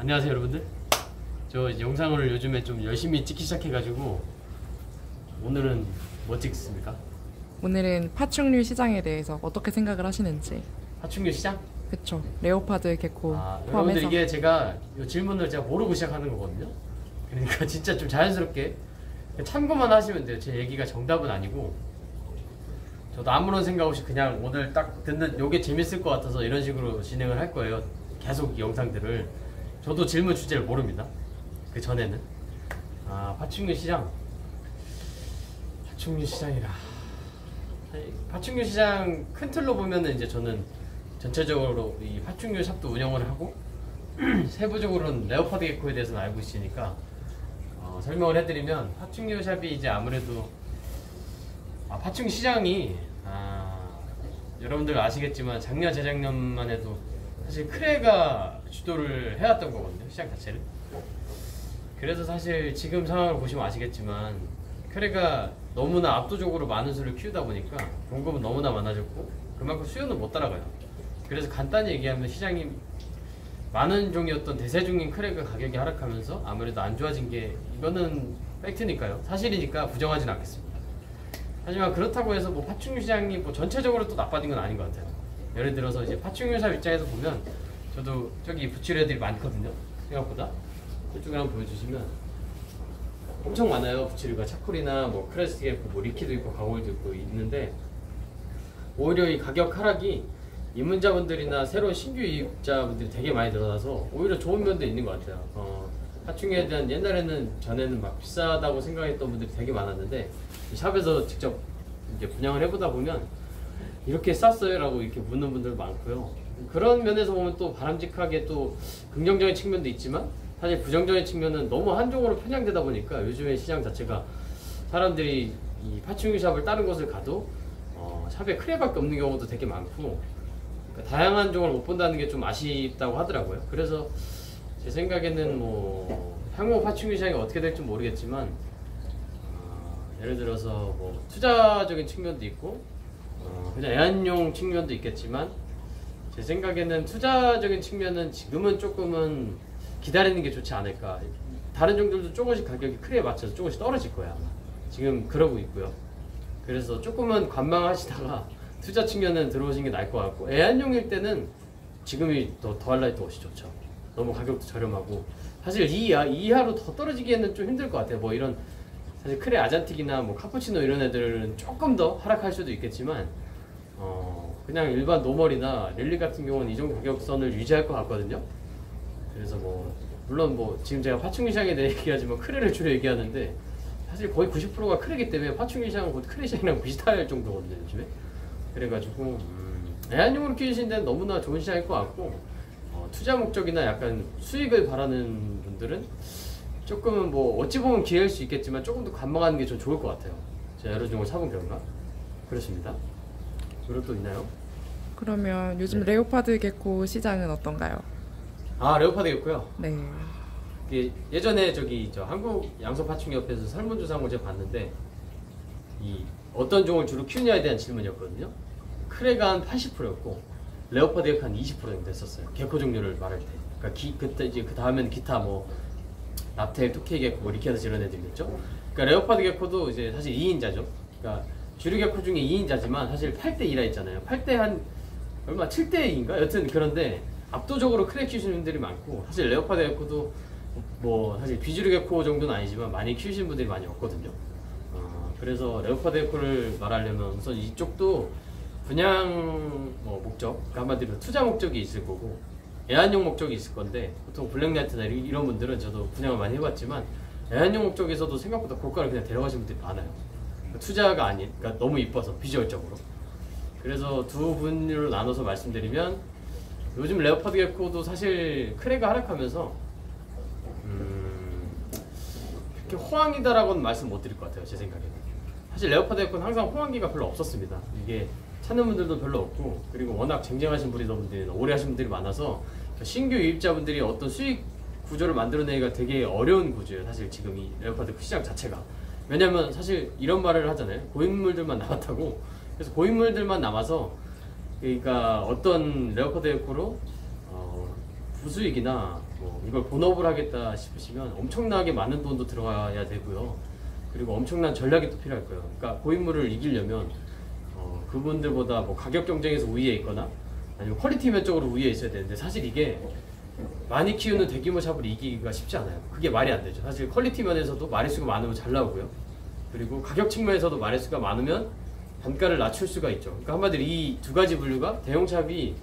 안녕하세요 여러분들. 저 이제 영상을 요즘에 좀 열심히 찍기 시작해가지고 오늘은 뭐 찍습니까? 오늘은 파충류 시장에 대해서 어떻게 생각을 하시는지. 파충류 시장? 그쵸. 레오파드, 개코 여러분들 포함해서. 이게 제가 이 질문을 제가 모르고 시작하는 거거든요. 그러니까 진짜 좀 자연스럽게 참고만 하시면 돼요. 제 얘기가 정답은 아니고 저도 아무런 생각 없이 그냥 오늘 딱 듣는 요게 재밌을 것 같아서 이런 식으로 진행을 할 거예요. 계속 이 영상들을. 저도 질문 주제를 모릅니다. 그 전에는 파충류 시장. 파충류 시장이라. 파충류 시장 큰 틀로 보면은 이제 저는 전체적으로 이 파충류 샵도 운영을 하고 세부적으로는 레오파드 개코에 대해서는 알고 있으니까 설명을 해드리면 파충류 샵이 이제 아무래도 파충류 시장이 여러분들 아시겠지만 작년 재작년만 해도 사실 크레가 주도를 해왔던 거거든요. 시장 자체를. 그래서 사실 지금 상황을 보시면 아시겠지만 크레가 너무나 압도적으로 많은 수를 키우다 보니까 공급은 너무나 많아졌고 그만큼 수요는 못 따라가요. 그래서 간단히 얘기하면 시장이 많은 종이었던 대세종인 크레가 가격이 하락하면서 아무래도 안 좋아진 게 이거는 팩트니까요. 사실이니까 부정하진 않겠습니다. 하지만 그렇다고 해서 뭐 파충류 시장이 뭐 전체적으로 또 나빠진 건 아닌 것 같아요. 예를 들어서 이제 파충류사 입장에서 보면 저도 저기 붙일 애들이 많거든요. 생각보다. 이쪽에 한번 보여주시면 엄청 많아요. 붙이류가 차콜이나 뭐 크레스티가 있고 뭐 리키도 있고 가골도 있고 있는데 오히려 이 가격 하락이 입문자분들이나 새로운 신규 유입자분들이 되게 많이 늘어나서 오히려 좋은 면도 있는 것 같아요. 파충류에 대한 전에는 막 비싸다고 생각했던 분들이 되게 많았는데 샵에서 직접 이제 분양을 해보다 보면 이렇게 쌌어요? 라고 이렇게 묻는 분들 많고요. 그런 면에서 보면 또 바람직하게 또 긍정적인 측면도 있지만 사실 부정적인 측면은 너무 한쪽으로 편향되다 보니까 요즘에 시장 자체가 사람들이 이 파충류 샵을 다른 곳을 가도 샵에 크레밖에 없는 경우도 되게 많고 그러니까 다양한 종을 못 본다는 게 좀 아쉽다고 하더라고요. 그래서 제 생각에는 뭐 향후 파충류 시장이 어떻게 될지 모르겠지만 예를 들어서 뭐 투자적인 측면도 있고 그냥 애완용 측면도 있겠지만 제 생각에는 투자적인 측면은 지금은 조금은 기다리는 게 좋지 않을까. 다른 종들도 조금씩 가격이 크게 맞춰서 조금씩 떨어질 거야 아마. 지금 그러고 있고요. 그래서 조금은 관망하시다가 투자 측면은 들어오신 게 나을 것 같고 애완용일 때는 지금이 더 하이라이트 옷이 좋죠. 너무 가격도 저렴하고 사실 이하로 더 떨어지기에는 좀 힘들 것 같아요. 뭐 이런 사실 크레 아잔틱이나 뭐 카푸치노 이런 애들은 조금 더 하락할 수도 있겠지만 그냥 일반 노멀이나 릴리 같은 경우는 이 정도 가격선을 유지할 것 같거든요. 그래서 뭐 물론 뭐 지금 제가 파충류 시장에 대해 얘기하지만 크레를 주로 얘기하는데 사실 거의 90%가 크레기 때문에 파충류 시장은 곧 크레 시장이랑 비슷할 정도거든요 요즘에. 그래가지고 애완용으로 키우시는 데는 너무나 좋은 시장일 것 같고 투자 목적이나 약간 수익을 바라는 분들은 조금은 뭐 어찌 보면 기회일 수 있겠지만 조금 더 관망하는 게 좀 좋을 것 같아요. 제가 여러 종을 사본 결과 그렇습니다. 그리고 또 있나요? 그러면 요즘 레오파드, 개코 시장은 어떤가요? 레오파드 개코요? 네. 예전에 저 한국 양서파충협회에서 설문조사 한번 제가 봤는데 이 어떤 종을 주로 키우냐에 대한 질문이었거든요. 크레가 한 80%였고 레오파드 개코 한 20% 정도 됐었어요. 개코 종류를 말할 때. 그러니까 그때 이제 그 다음에는 기타 뭐 납테일, 토끼 개코, 뭐 리케아스 이런 애들이겠죠. 그러니까 레오파드 개코도 이제 사실 2인자죠. 그러니까 주류 개코 중에 2인자지만 사실 8대2라 했잖아요. 8대 한 얼마 7대2인가? 여튼 그런데 압도적으로 크레 키우시는 분들이 많고 사실 레오파드 개코도 뭐 사실 비주류 개코 정도는 아니지만 많이 키우시는 분들이 많이 없거든요. 그래서 레오파드 개코를 말하려면 우선 이쪽도 분양 목적, 그러니까 한마디로 투자 목적이 있을 거고 애완용 목적이 있을 건데 보통 블랙라이트나 이런 분들은 저도 분양을 많이 해봤지만 애완용 목적에서도 생각보다 고가를 그냥 데려가시는 분들이 많아요. 투자가 아닌, 그러니까 너무 이뻐서 비주얼적으로. 그래서 두 분류로 나눠서 말씀드리면 요즘 레오파드 개코도 사실 크레가 하락하면서 그렇게 호황이다라고는 말씀 못 드릴 것 같아요. 제 생각에는. 사실 레오파드 개코는 항상 호황기가 별로 없었습니다. 이게 찾는 분들도 별로 없고 그리고 워낙 쟁쟁하신 분들이 오래 하신 분들이 많아서 신규 유입자분들이 어떤 수익 구조를 만들어내기가 되게 어려운 구조예요. 사실 지금 이 레오파드 시장 자체가. 왜냐면 사실 이런 말을 하잖아요. 고인물들만 남았다고. 그래서 고인물들만 남아서 그러니까 어떤 레오파드 개코로 부수익이나 뭐 이걸 본업을 하겠다 싶으시면 엄청나게 많은 돈도 들어가야 되고요. 그리고 엄청난 전략이 또 필요할 거예요. 그러니까 고인물을 이기려면 그분들보다 뭐 가격 경쟁에서 우위에 있거나 아니면 퀄리티 면적으로 우위에 있어야 되는데, 사실 이게 많이 키우는 대규모 샵을 이기기가 쉽지 않아요. 그게 말이 안 되죠. 사실 퀄리티 면에서도 마리수가 많으면 잘 나오고요. 그리고 가격 측면에서도 마리수가 많으면 단가를 낮출 수가 있죠. 그러니까 한마디로 이 두 가지 분류가 대형 샵이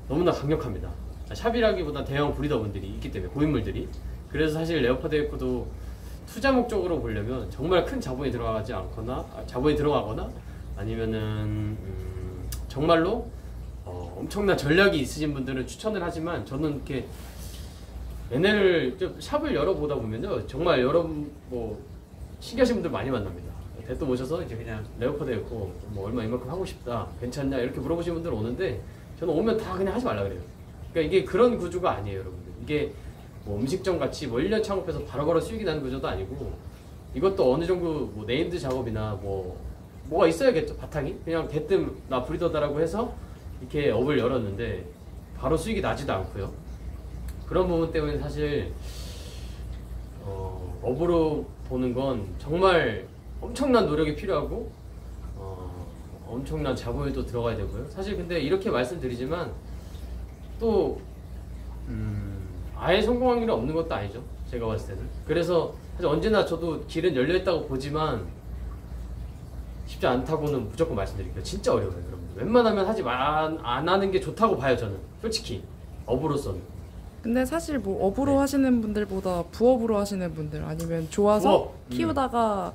너무나 강력합니다. 샵이라기보다 대형 브리더분들이 있기 때문에, 고인물들이. 그래서 사실 레오파드 에코도 투자 목적으로 보려면 정말 큰 자본이 들어가지 않거나 자본이 들어가거나 아니면은 정말로 엄청난 전략이 있으신 분들은 추천을 하지만, 저는 이렇게 얘네를 좀 샵을 열어보다 보면요, 정말 여러 뭐 신기하신 분들 많이 만납니다. 대또 모셔서 이제 그냥 레오파드 에코 뭐 얼마 이만큼 하고 싶다, 괜찮냐 이렇게 물어보시는 분들 오는데, 저는 오면 다 그냥 하지 말라 그래요. 그러니까 이게 그런 구조가 아니에요, 여러분들. 이게 뭐 음식점 같이 뭐 1년 창업해서 바로바로 수익이 나는 구조도 아니고, 이것도 어느 정도 뭐 네임드 작업이나 뭐가 있어야겠죠, 바탕이. 그냥 대뜸 나 브리더다라고 해서 이렇게 업을 열었는데 바로 수익이 나지도 않고요. 그런 부분 때문에 사실 업으로 보는 건 정말 엄청난 노력이 필요하고 엄청난 자본이 또 들어가야 되고요. 사실 근데 이렇게 말씀드리지만 또 아예 성공한 일은 없는 것도 아니죠, 제가 봤을 때는. 그래서 사실 언제나 저도 길은 열려있다고 보지만 쉽지 않다고는 무조건 말씀드릴게요. 진짜 어려워요, 여러분들. 웬만하면 안 하는 게 좋다고 봐요, 저는. 솔직히 업으로서는. 근데 사실 뭐 업으로 하시는 분들보다 부업으로 하시는 분들, 아니면 좋아서 키우다가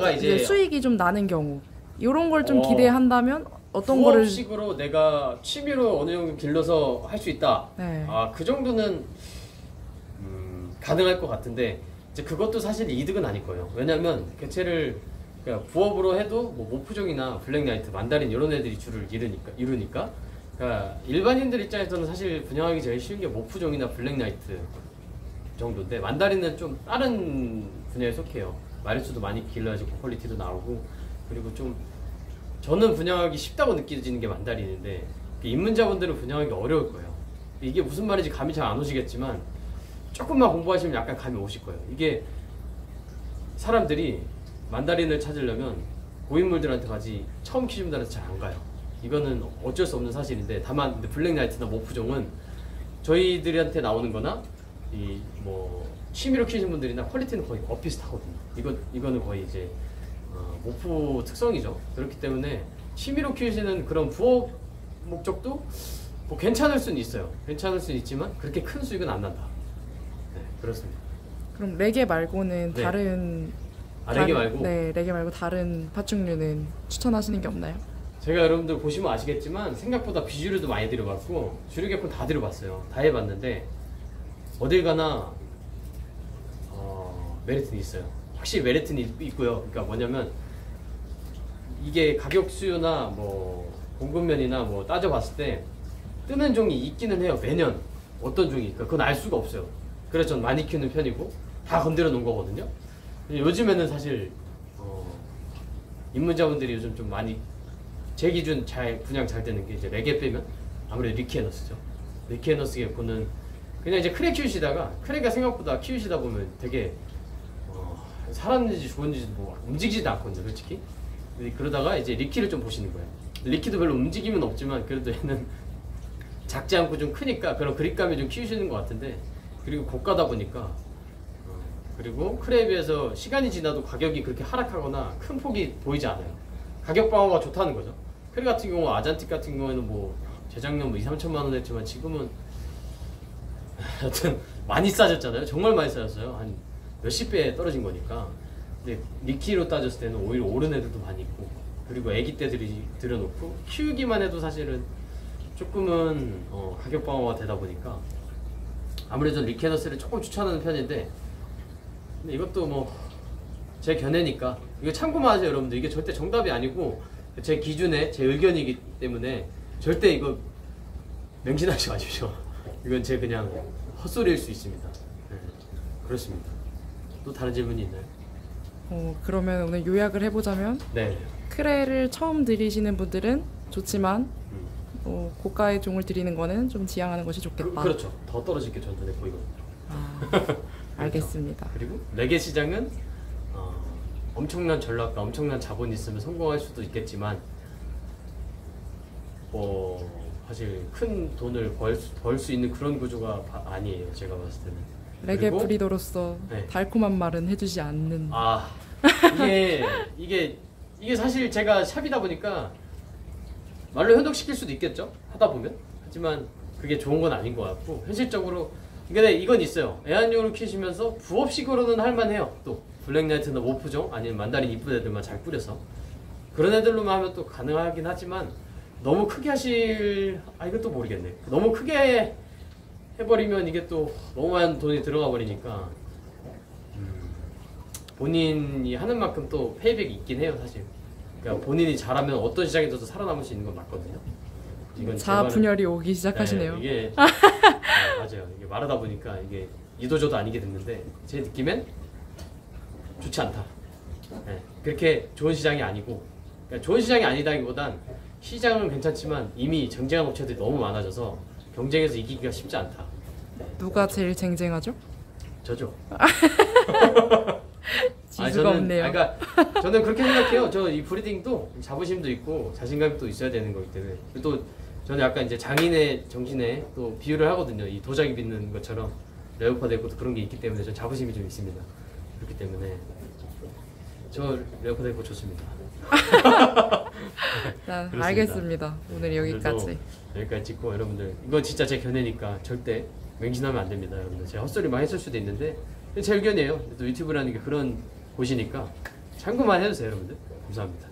뭐 이제 수익이 좀 나는 경우, 이런 걸 좀 어. 기대한다면 어떤 거를 부업식으로 내가 취미로 어느 정도 길러서 할 수 있다. 네. 그 정도는 가능할 것 같은데, 이제 그것도 사실 이득은 아닐 거예요. 왜냐면 개체를 그러니까 부업으로 해도 뭐 모프종이나 블랙나이트, 만다린 이런 애들이 줄을 이루니까 그러니까 일반인들 입장에서는 사실 분양하기 제일 쉬운 게 모프종이나 블랙나이트 정도인데, 만다린은 좀 다른 분야에 속해요. 마리수도 많이 길러야지고 퀄리티도 나오고, 그리고 좀 저는 분양하기 쉽다고 느껴지는 게 만다린인데, 입문자분들은 분양하기 어려울 거예요. 이게 무슨 말인지 감이 잘 안 오시겠지만 조금만 공부하시면 약간 감이 오실 거예요. 이게 사람들이 만다린을 찾으려면 고인물들한테 가지 처음 키우는 분들한테 잘 안 가요. 이거는 어쩔 수 없는 사실인데, 다만 근데 블랙나이트나 모프종은 저희들한테 나오는 거나 이 뭐 취미로 키우시는 분들이나 퀄리티는 거의 비슷하거든요. 이거는 거의 이제 모프 특성이죠. 그렇기 때문에 취미로 키우시는 그런 부업 목적도 뭐 괜찮을 수는 있어요. 괜찮을 수는 있지만 그렇게 큰 수익은 안 난다. 네, 그렇습니다. 그럼 레게 말고는 네. 다른 레게 말고? 네, 레게 말고 다른 파충류는 추천하시는 게 없나요? 제가 여러분들 보시면 아시겠지만 생각보다 비주류도 많이 들어봤고 주류개품 다 들어봤어요. 다 해봤는데 어딜 가나 메리트는 있어요. 확실히 메리트는 있고요. 그러니까 뭐냐면 이게 가격 수요나 뭐 공급면이나 뭐 따져봤을 때 뜨는 종이 있기는 해요. 매년 어떤 종이 있까 그건 알 수가 없어요. 그래서 전 많이 키우는 편이고 다 건드려 놓은 거거든요. 요즘에는 사실 입문자분들이 요즘 좀 많이 제 기준 분양 잘 되는 게 이제 레게 빼면 아무래도 리키에너스죠. 리키에너스 개코는 그냥 이제 크레 키우시다가 크레가 생각보다 키우시다 보면 되게 살았는지 죽었는지 뭐 움직이지도 않거든요, 솔직히. 그러다가 이제 리키를 좀 보시는 거예요. 리키도 별로 움직임은 없지만 그래도 얘는 작지 않고 좀 크니까 그런 그립감이 좀 키우시는 것 같은데, 그리고 고가다 보니까 그리고 크레에 비해서 시간이 지나도 가격이 그렇게 하락하거나 큰 폭이 보이지 않아요. 가격 방어가 좋다는 거죠. 크레 같은 경우, 아잔틱 같은 경우에는 뭐 재작년 뭐 2~3천만 원 했지만 지금은 하여튼 많이 싸졌잖아요. 정말 많이 싸졌어요. 한 몇십 배 떨어진 거니까. 근데 리키로 따졌을 때는 오히려 오른 애들도 많이 있고, 그리고 애기 떼들이 들여놓고 키우기만 해도 사실은 조금은 가격 방어가 되다 보니까 아무래도 리케너스를 조금 추천하는 편인데, 근데 이것도 뭐 제 견해니까 이거 참고만 하세요, 여러분들. 이게 절대 정답이 아니고 제 기준에 제 의견이기 때문에 절대 이거 맹신하지 마십시오. 이건 제 그냥 헛소리일 수 있습니다. 네, 그렇습니다. 또 다른 질문이 있나요? 그러면 오늘 요약을 해보자면 네. 크레를 처음 들이시는 분들은 좋지만 고가의 종을 들이는 거는 좀 지양하는 것이 좋겠다. 그렇죠. 더 떨어질 게 저는 눈에 보이거든요. 알겠습니다. 그리고 레게 시장은 엄청난 전략과 엄청난 자본이 있으면 성공할 수도 있겠지만 사실 큰 돈을 벌 수 있는 그런 구조가 아니에요. 제가 봤을 때는. 레게 그리고, 브리더로서 네. 달콤한 말은 해주지 않는. 이게 사실 제가 샵이다 보니까 말로 현혹시킬 수도 있겠죠. 하다 보면. 하지만 그게 좋은 건 아닌 것 같고 현실적으로 근데 이건 있어요. 애완용으로 키우시면서 부업식으로는 할만해요. 또 블랙나이트나 모프종 아니면 만다린 이쁜 애들만 잘 꾸려서 그런 애들로만 하면 또 가능하긴 하지만 너무 크게 이것도 모르겠네. 너무 크게 해버리면 이게 또 너무 많은 돈이 들어가 버리니까 본인이 하는 만큼 또 페이백이 있긴 해요 사실. 그러니까 본인이 잘하면 어떤 시장에서도 살아남을 수 있는 건 맞거든요. 이건 자아분열이 오기 시작하시네요. 네, 이게 맞아요. 이게 말하다 보니까 이게 이도저도 아니게 됐는데 제 느낌엔 좋지 않다. 네, 그렇게 좋은 시장이 아니고 그러니까 좋은 시장이 아니다기보단 시장은 괜찮지만 이미 쟁쟁한 업체들이 너무 많아져서 경쟁에서 이기기가 쉽지 않다. 네, 누가 제일 쟁쟁하죠? 저죠. 지수가 없네요. 그러니까 저는 그렇게 생각해요. 저 이 브리딩도 자부심도 있고 자신감이 또 있어야 되는 거기 때문에 또 저는 약간 이제 장인의 정신에 또 비유를 하거든요. 이 도자기 빚는 것처럼 레오파드 에코도 그런 게 있기 때문에 저 자부심이 좀 있습니다. 그렇기 때문에 저 레오파드 에코 좋습니다. 알겠습니다. 오늘 여기까지. 여기까지 찍고 여러분들 이건 진짜 제 견해니까 절대 맹신하면 안 됩니다. 여러분들 제가 헛소리 많이 했을 수도 있는데 제 의견이에요. 또 유튜브라는 게 그런 곳이니까 참고만 해주세요, 여러분들. 감사합니다.